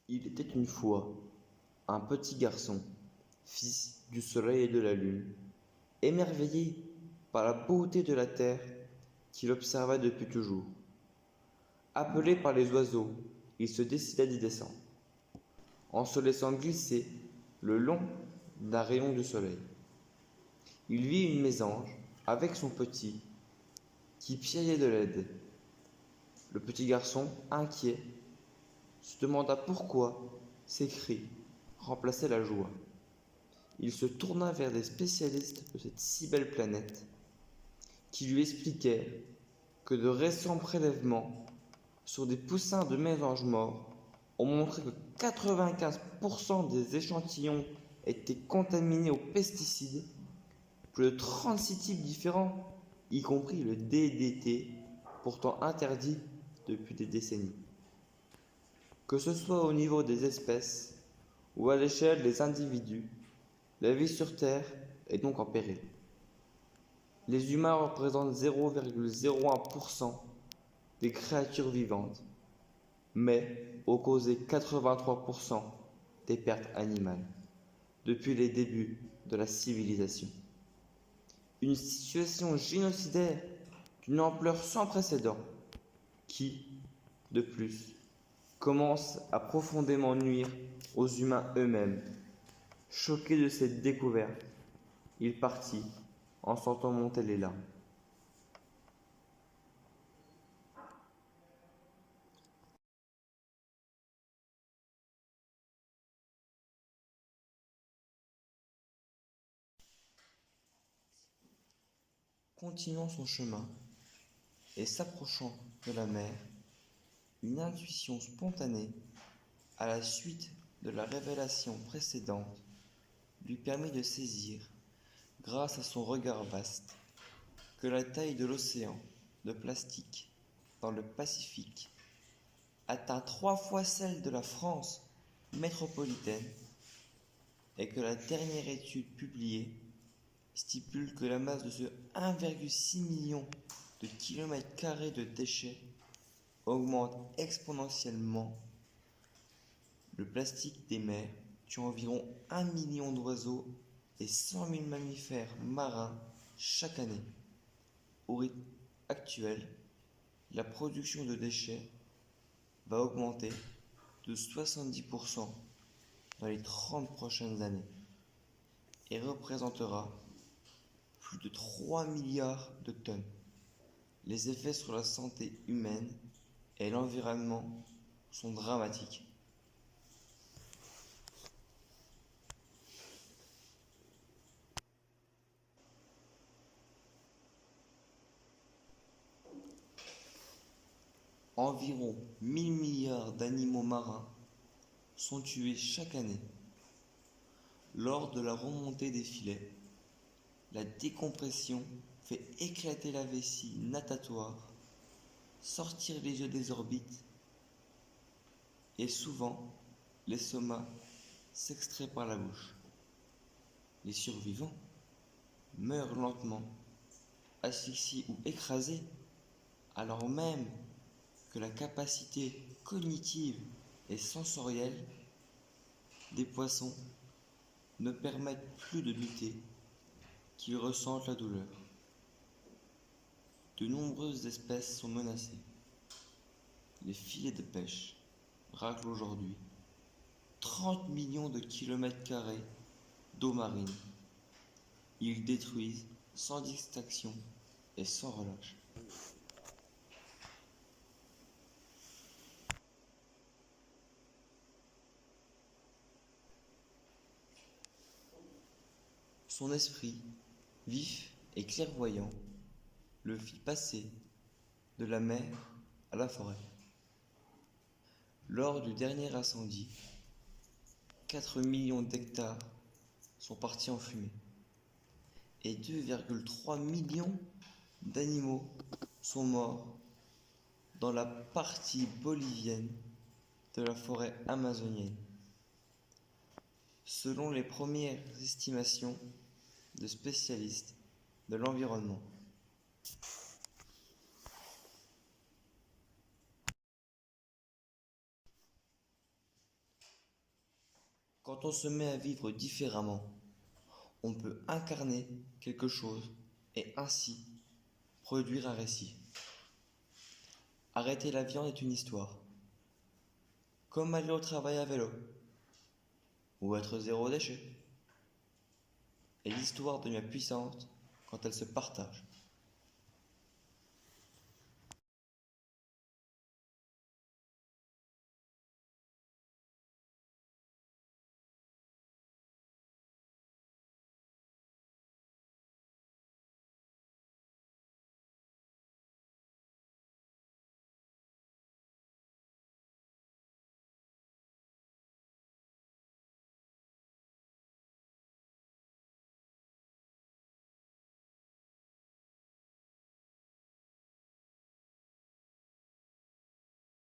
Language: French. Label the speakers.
Speaker 1: Il était une fois un petit garçon, fils du soleil et de la lune, émerveillé par la beauté de la terre qu'il observait depuis toujours. Appelé par les oiseaux, il se décida d'y descendre, en se laissant glisser le long d'un rayon du soleil. Il vit une mésange avec son petit qui piaillait de l'aide. Le petit garçon, inquiet, se demanda pourquoi ces cris remplaçaient la joie. Il se tourna vers des spécialistes de cette si belle planète qui lui expliquèrent que de récents prélèvements sur des poussins de mésanges morts ont montré que 95% des échantillons étaient contaminés aux pesticides, plus de 36 types différents, y compris le DDT, pourtant interdit depuis des décennies. Que ce soit au niveau des espèces ou à l'échelle des individus, la vie sur Terre est donc en péril. Les humains représentent 0,01% des créatures vivantes, mais ont causé 83% des pertes animales depuis les débuts de la civilisation. Une situation génocidaire d'une ampleur sans précédent qui, de plus, commence à profondément nuire aux humains eux-mêmes. Choqué de cette découverte, il partit en sentant monter les larmes. Continuant son chemin et s'approchant de la mer, une intuition spontanée, à la suite de la révélation précédente, lui permit de saisir, grâce à son regard vaste, que la taille de l'océan de plastique dans le Pacifique atteint 3 fois celle de la France métropolitaine et que la dernière étude publiée stipule que la masse de ce 1,6 million de kilomètres carrés de déchets augmente exponentiellement. Le plastique des mers tue environ 1 million d'oiseaux et 100 000 mammifères marins chaque année. Au rythme actuel, la production de déchets va augmenter de 70% dans les 30 prochaines années et représentera plus de 3 milliards de tonnes. Les effets sur la santé humaine et l'environnement sont dramatiques. Environ 1000 milliards d'animaux marins sont tués chaque année. Lors de la remontée des filets, la décompression fait éclater la vessie natatoire, sortir les œufs des orbites et souvent les somas s'extraient par la bouche. Les survivants meurent lentement, asphyxiés ou écrasés, alors même que la capacité cognitive et sensorielle des poissons ne permettent plus de douter qu'ils ressentent la douleur. De nombreuses espèces sont menacées. Les filets de pêche raclent aujourd'hui 30 millions de kilomètres carrés d'eau marine. Ils détruisent sans distinction et sans relâche. Son esprit, vif et clairvoyant, le fit passer de la mer à la forêt. Lors du dernier incendie, 4 millions d'hectares sont partis en fumée et 2,3 millions d'animaux sont morts dans la partie bolivienne de la forêt amazonienne. Selon les premières estimations de spécialistes de l'environnement. Quand on se met à vivre différemment, on peut incarner quelque chose et ainsi produire un récit. Arrêter la viande est une histoire, comme aller au travail à vélo, ou être zéro déchet. Et l'histoire devient puissante quand elle se partage.